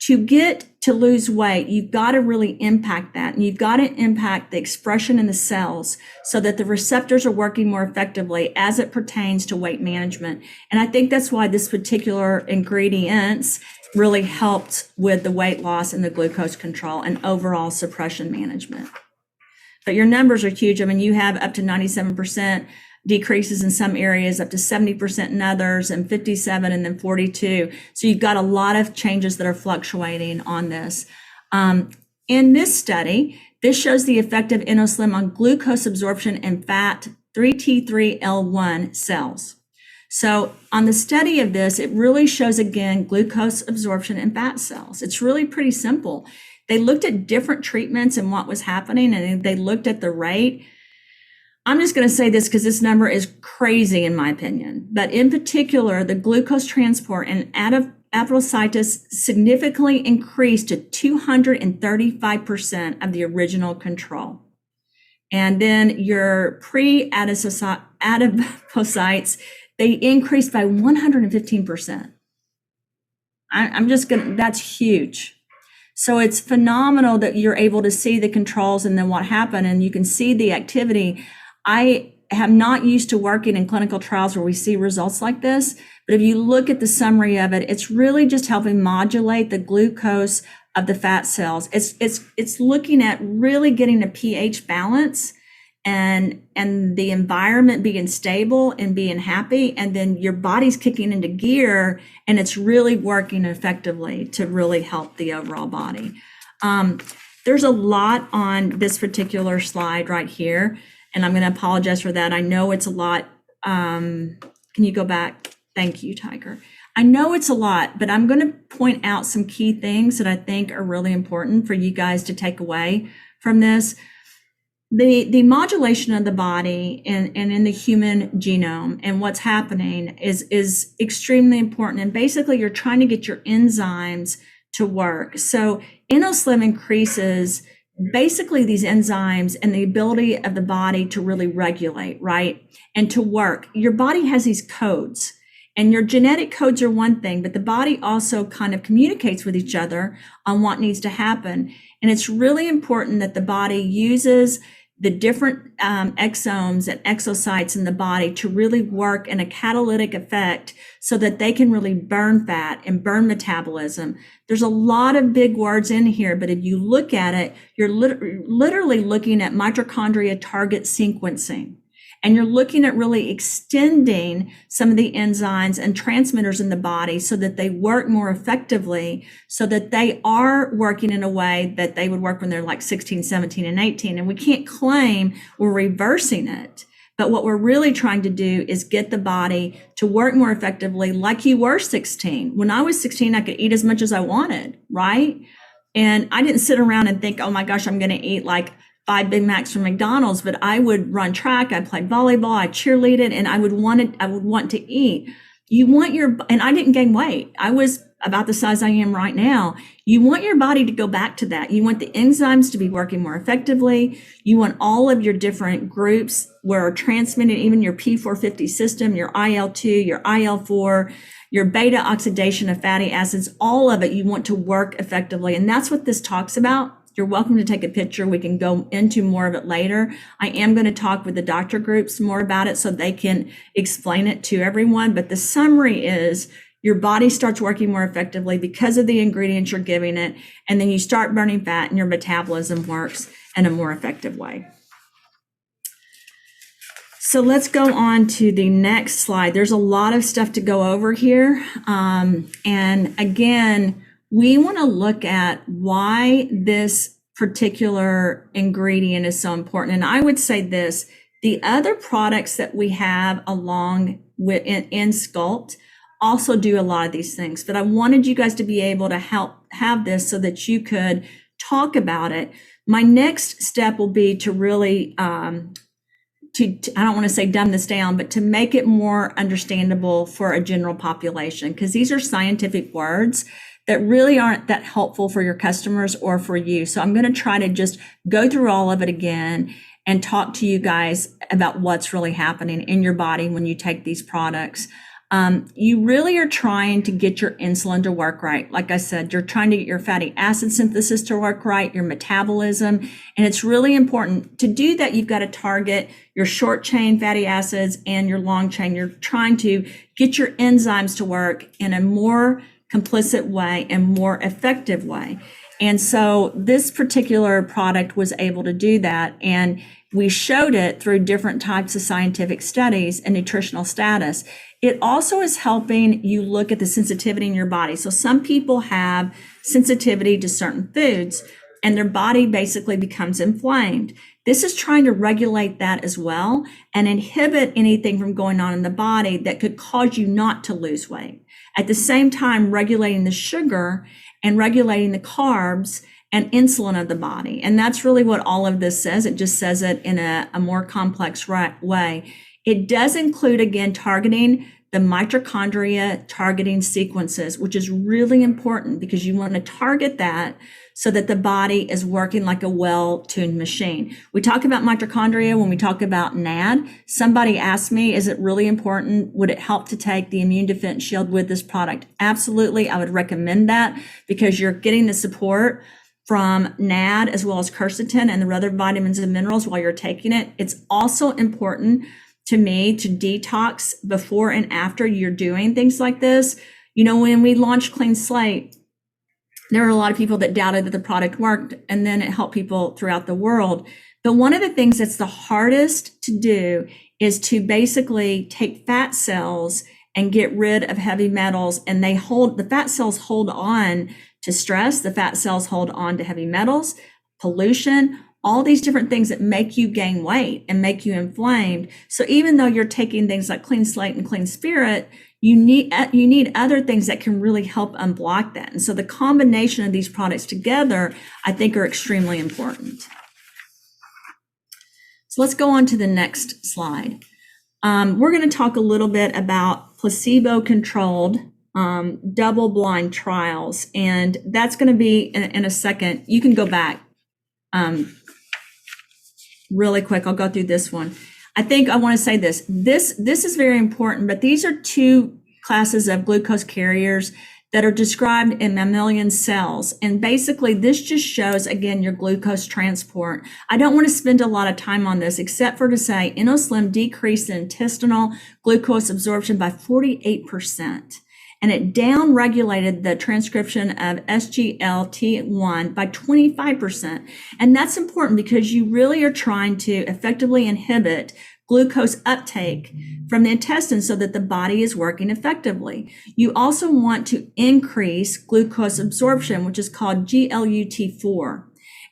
A: To get to lose weight, you've got to really impact that, and you've got to impact the expression in the cells so that the receptors are working more effectively as it pertains to weight management. And I think that's why this particular ingredients really helped with the weight loss and the glucose control and overall suppression management. But your numbers are huge. I mean, you have up to 97% decreases in some areas, up to 70% in others, and 57 and then 42. So you've got a lot of changes that are fluctuating on this. In this study, this shows the effect of InnoSlim on glucose absorption in fat 3T3L1 cells. So on the study of this, it really shows, again, glucose absorption in fat cells. It's really pretty simple. They looked at different treatments and what was happening, and they looked at the rate. I'm just going to say this because this number is crazy in my opinion, but in particular, the glucose transport in adipocytes significantly increased to 235% of the original control. And then your pre-adipocytes, they increased by 115%. That's huge. So it's phenomenal that you're able to see the controls and then what happened, and you can see the activity. I am not used to working in clinical trials where we see results like this, but if you look at the summary of it, it's really just helping modulate the glucose of the fat cells. It's looking at really getting a pH balance and the environment being stable and being happy, and then your body's kicking into gear and it's really working effectively to really help the overall body. There's a lot on this particular slide right here, and I'm going to apologize for that. I know it's a lot. Can you go back? Thank you, Tiger. I know it's a lot, but I'm going to point out some key things that I think are really important for you guys to take away from this. The modulation of the body and in the human genome and what's happening is extremely important. And basically, you're trying to get your enzymes to work. So InnoSlim increases basically these enzymes and the ability of the body to really regulate, right? And to work. Your body has these codes, and your genetic codes are one thing, but the body also kind of communicates with each other on what needs to happen. And it's really important that the body uses the different exomes and exocytes in the body to really work in a catalytic effect so that they can really burn fat and burn metabolism. There's a lot of big words in here, but if you look at it, you're literally looking at mitochondria target sequencing. And you're looking at really extending some of the enzymes and transmitters in the body so that they work more effectively, so that they are working in a way that they would work when they're like 16, 17, and 18. And we can't claim we're reversing it. But what we're really trying to do is get the body to work more effectively like you were 16. When I was 16, I could eat as much as I wanted, right? And I didn't sit around and think, oh my gosh, I'm going to eat like 5 Big Macs from McDonald's, but I would run track, I played volleyball, I cheerleaded, and I would want to eat. You want and I didn't gain weight. I was about the size I am right now. You want your body to go back to that. You want the enzymes to be working more effectively. You want all of your different groups where are transmitted, even your P450 system, your IL-2, your IL-4, your beta oxidation of fatty acids, all of it you want to work effectively. And that's what this talks about. You're welcome to take a picture. We can go into more of it later. I am going to talk with the doctor groups more about it so they can explain it to everyone. But the summary is your body starts working more effectively because of the ingredients you're giving it. And then you start burning fat and your metabolism works in a more effective way. So let's go on to the next slide. There's a lot of stuff to go over here. And again, we want to look at why this particular ingredient is so important. And I would say this, the other products that we have along with in Sculpt also do a lot of these things, but I wanted you guys to be able to have this so that you could talk about it. My next step will be to really, I don't want to say dumb this down, but to make it more understandable for a general population, because these are scientific words that really aren't that helpful for your customers or for you. So I'm going to try to just go through all of it again and talk to you guys about what's really happening in your body when you take these products. You really are trying to get your insulin to work right. Like I said, you're trying to get your fatty acid synthesis to work right, your metabolism. And it's really important to do that. You've got to target your short chain fatty acids and your long chain. You're trying to get your enzymes to work in a more complicit way and more effective way. And so this particular product was able to do that. And we showed it through different types of scientific studies and nutritional status. It also is helping you look at the sensitivity in your body. So some people have sensitivity to certain foods and their body basically becomes inflamed. This is trying to regulate that as well and inhibit anything from going on in the body that could cause you not to lose weight. At the same time, regulating the sugar and regulating the carbs and insulin of the body. And that's really what all of this says. It just says it in a more complex way. It does include, again, targeting the mitochondria targeting sequences, which is really important because you want to target that so that the body is working like a well-tuned machine. We talk about mitochondria when we talk about NAD. Somebody asked me, is it really important? Would it help to take the immune defense shield with this product? Absolutely. I would recommend that because you're getting the support from NAD as well as quercetin and the other vitamins and minerals while you're taking it. It's also important to me to detox before and after you're doing things like this. You know, when we launched Clean Slate, there were a lot of people that doubted that the product worked, and then it helped people throughout the world. But one of the things that's the hardest to do is to basically take fat cells and get rid of heavy metals, and the fat cells hold on to stress, the fat cells hold on to heavy metals, pollution, all these different things that make you gain weight and make you inflamed. So even though you're taking things like Clean Slate and Clean Spirit, you need other things that can really help unblock that. And so the combination of these products together, I think, are extremely important. So let's go on to the next slide. We're going to talk a little bit about placebo-controlled double-blind trials, and that's going to be in a second. You can go back really quick. I'll go through this one. I think I want to say this. This is very important, but these are two classes of glucose carriers that are described in mammalian cells. And basically this just shows, again, your glucose transport. I don't want to spend a lot of time on this except for to say InnoSlim decreased the intestinal glucose absorption by 48%. And it downregulated the transcription of SGLT1 by 25%. And that's important because you really are trying to effectively inhibit glucose uptake from the intestines so that the body is working effectively. You also want to increase glucose absorption, which is called GLUT4.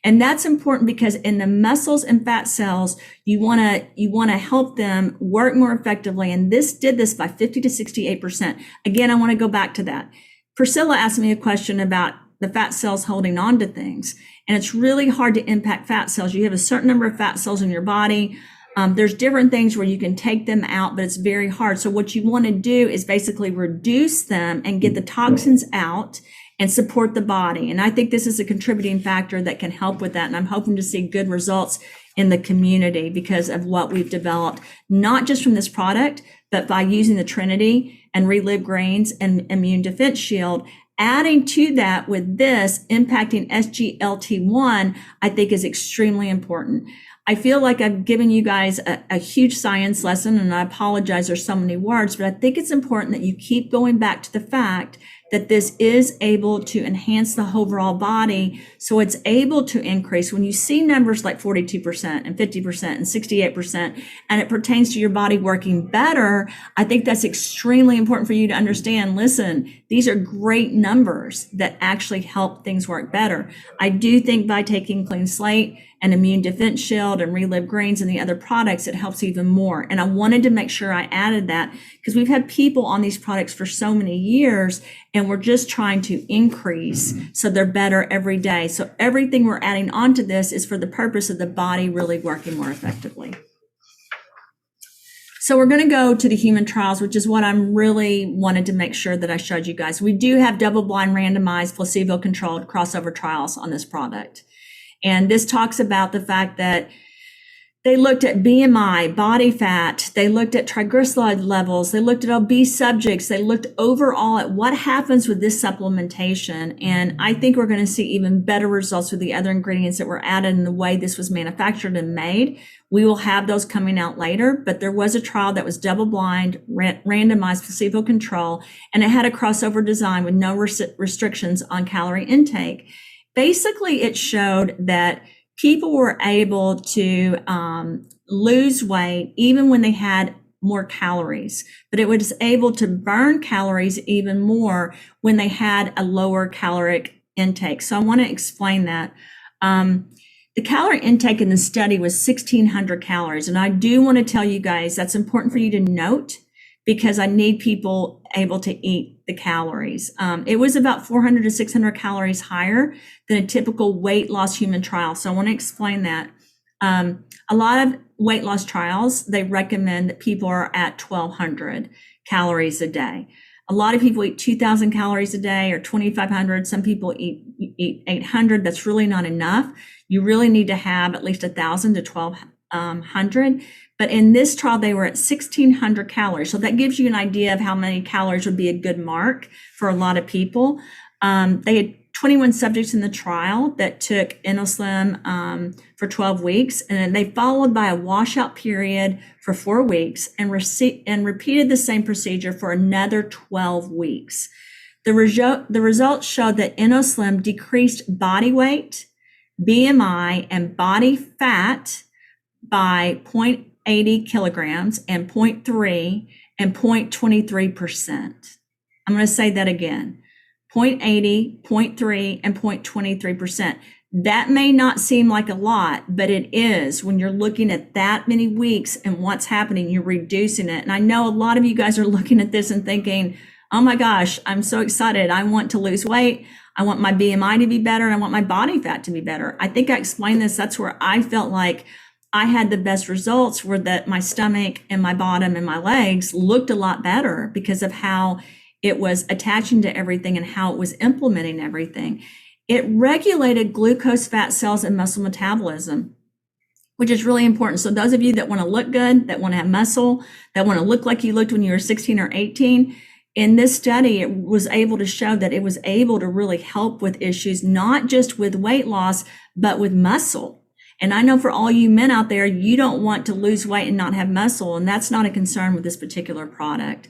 A: And that's important because in the muscles and fat cells, you want to help them work more effectively. And this did this by 50 to 68%. Again, I want to go back to that. Priscilla asked me a question about the fat cells holding on to things. And it's really hard to impact fat cells. You have a certain number of fat cells in your body. There's different things where you can take them out, but it's very hard. So what you want to do is basically reduce them and get the toxins out and support the body. And I think this is a contributing factor that can help with that. And I'm hoping to see good results in the community because of what we've developed, not just from this product, but by using the Trinity and Relive Grains and Immune Defense Shield. Adding to that with this impacting SGLT1, I think is extremely important. I feel like I've given you guys a huge science lesson, and I apologize, there's so many words, but I think it's important that you keep going back to the fact that this is able to enhance the overall body. So it's able to increase when you see numbers like 42% and 50% and 68%, and it pertains to your body working better. I think that's extremely important for you to understand. Listen, these are great numbers that actually help things work better. I do think by taking Clean Slate and Immune Defense Shield and Relive Grains and the other products, it helps even more. And I wanted to make sure I added that because we've had people on these products for so many years and we're just trying to increase so they're better every day. So everything we're adding onto this is for the purpose of the body really working more effectively. So we're going to go to the human trials, which is what I'm really wanted to make sure that I showed you guys. We do have double-blind, randomized, placebo-controlled crossover trials on this product. And this talks about the fact that they looked at BMI, body fat, they looked at triglyceride levels, they looked at obese subjects, they looked overall at what happens with this supplementation. And I think we're going to see even better results with the other ingredients that were added and the way this was manufactured and made. We will have those coming out later, but there was a trial that was double-blind, randomized, placebo control, and it had a crossover design with no restrictions on calorie intake. Basically, it showed that people were able to lose weight even when they had more calories, but it was able to burn calories even more when they had a lower caloric intake. So I want to explain that. The calorie intake in the study was 1,600 calories. And I do want to tell you guys that's important for you to note because I need people able to eat the calories. It was about 400 to 600 calories higher than a typical weight loss human trial. So I want to explain that. A lot of weight loss trials, they recommend that people are at 1,200 calories a day. A lot of people eat 2,000 calories a day or 2,500. Some people eat 800. That's really not enough. You really need to have at least 1,000 to 1,200. But in this trial, they were at 1,600 calories. So that gives you an idea of how many calories would be a good mark for a lot of people. They had 21 subjects in the trial that took Inoslim for 12 weeks, and then they followed by a washout period for 4 weeks and repeated the same procedure for another 12 weeks. The results showed that Inoslim decreased body weight, BMI, and body fat by 0.80 kilograms and 0.3 and 0.23%. I'm going to say that again. 0.80, 0.3, and 0.23%. That may not seem like a lot, but it is when you're looking at that many weeks and what's happening, you're reducing it. And I know a lot of you guys are looking at this and thinking, oh my gosh, I'm so excited. I want to lose weight. I want my BMI to be better. And I want my body fat to be better. I think I explained this. That's where I felt like I had the best results were that my stomach and my bottom and my legs looked a lot better because of how it was attaching to everything and how it was implementing everything. It regulated glucose, fat cells, and muscle metabolism, which is really important. So those of you that want to look good, that want to have muscle, that want to look like you looked when you were 16 or 18, in this study, it was able to show that it was able to really help with issues, not just with weight loss, but with muscle. And I know for all you men out there, you don't want to lose weight and not have muscle, and that's not a concern with this particular product.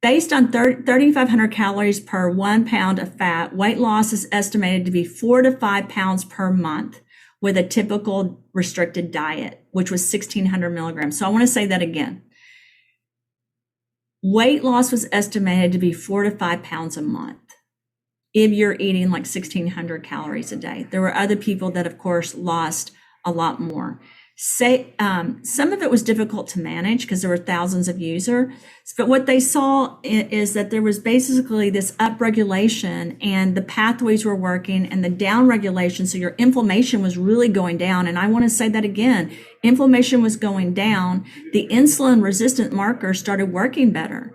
A: Based on 3,500 calories per 1 pound of fat, weight loss is estimated to be 4 to 5 pounds per month with a typical restricted diet, which was 1,600 milligrams. So I want to say that again. Weight loss was estimated to be 4 to 5 pounds a month if you're eating like 1,600 calories a day. There were other people that, of course, lost a lot more. some of it was difficult to manage because there were thousands of users, but what they saw is that there was basically this upregulation and the pathways were working and the downregulation. So your inflammation was really going down. And I want to say that again, inflammation was going down. The insulin resistant markers started working better.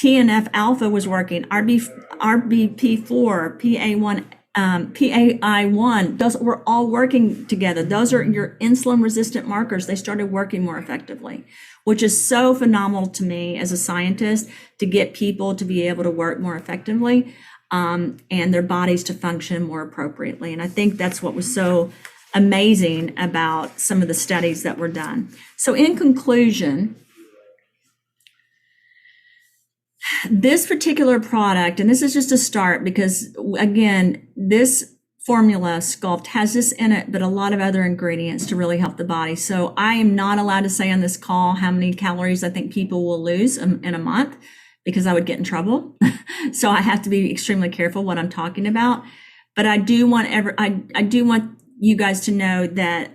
A: TNF alpha was working, RBP4, PA1, PAI1, those were all working together. Those are your insulin resistant markers. They started working more effectively, which is so phenomenal to me as a scientist to get people to be able to work more effectively and their bodies to function more appropriately. And I think that's what was so amazing about some of the studies that were done. So in conclusion, this particular product, and this is just a start because again, this formula Sculpt has this in it, but a lot of other ingredients to really help the body. So I am not allowed to say on this call how many calories I think people will lose in a month because I would get in trouble. So I have to be extremely careful what I'm talking about. But I do want you guys to know that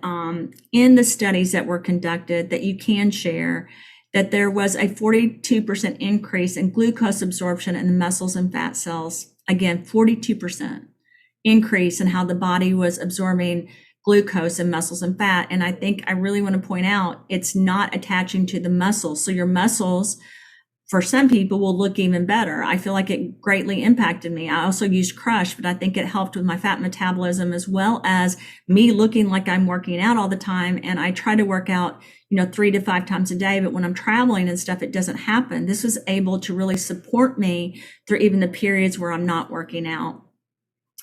A: in the studies that were conducted that you can share that there was a 42% increase in glucose absorption in the muscles and fat cells. Again, 42% increase in how the body was absorbing glucose in muscles and fat. And I think I really want to point out it's not attaching to the muscles. So your muscles, for some people, will look even better. I feel like it greatly impacted me. I also used Crush, but I think it helped with my fat metabolism as well as me looking like I'm working out all the time. And I try to work out 3 to 5 times a day, but when I'm traveling and stuff, it doesn't happen. This was able to really support me through even the periods where I'm not working out.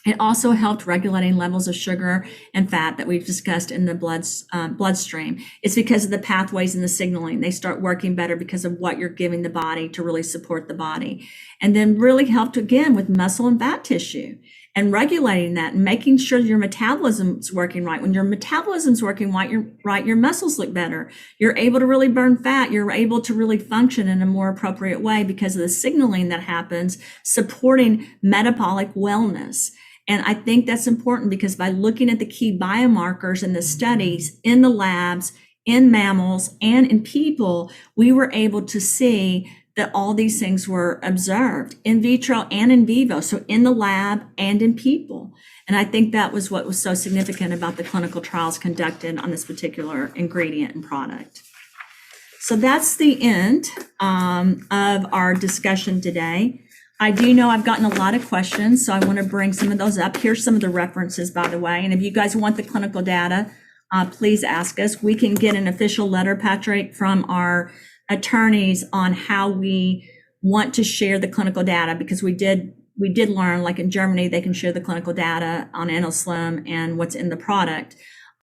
A: It also helped regulating levels of sugar and fat that we've discussed in the bloodstream. It's because of the pathways and the signaling. They start working better because of what you're giving the body to really support the body. And then really helped again with muscle and fat tissue and regulating that and making sure your metabolism's working right. When your metabolism's working right, your muscles look better. You're able to really burn fat. You're able to really function in a more appropriate way because of the signaling that happens supporting metabolic wellness. And I think that's important because by looking at the key biomarkers in the studies, in the labs, in mammals, and in people, we were able to see that all these things were observed in vitro and in vivo, so in the lab and in people. And I think that was what was so significant about the clinical trials conducted on this particular ingredient and product. So that's the end of our discussion today. I do know I've gotten a lot of questions, so I want to bring some of those up. Here's some of the references, by the way. And if you guys want the clinical data, please ask us. We can get an official letter, Patrick, from our attorneys on how we want to share the clinical data, because we did learn, like in Germany, they can share the clinical data on InnoSlim and what's in the product.